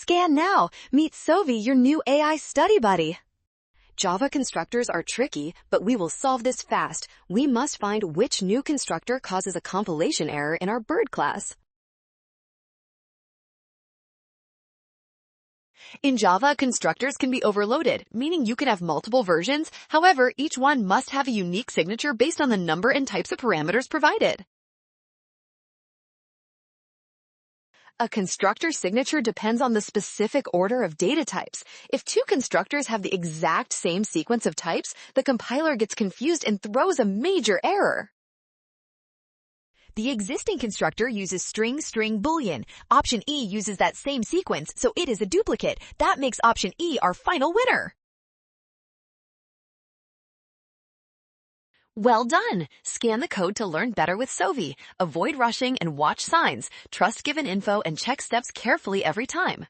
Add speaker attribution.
Speaker 1: Scan now. Meet Sovi, your new AI study buddy.
Speaker 2: Java constructors are tricky, but we will solve this fast. We must find which new constructor causes a compilation error in our bird class. In Java, constructors can be overloaded, meaning you can have multiple versions. However, each one must have a unique signature based on the number and types of parameters provided. A constructor signature depends on the specific order of data types. If two constructors have the exact same sequence of types, the compiler gets confused and throws a major error. The existing constructor uses string boolean. Option E uses that same sequence, so it is a duplicate. That makes option E our final winner. Well done! Scan the code to learn better with Sovi. Avoid rushing and watch signs. Trust given info and check steps carefully every time.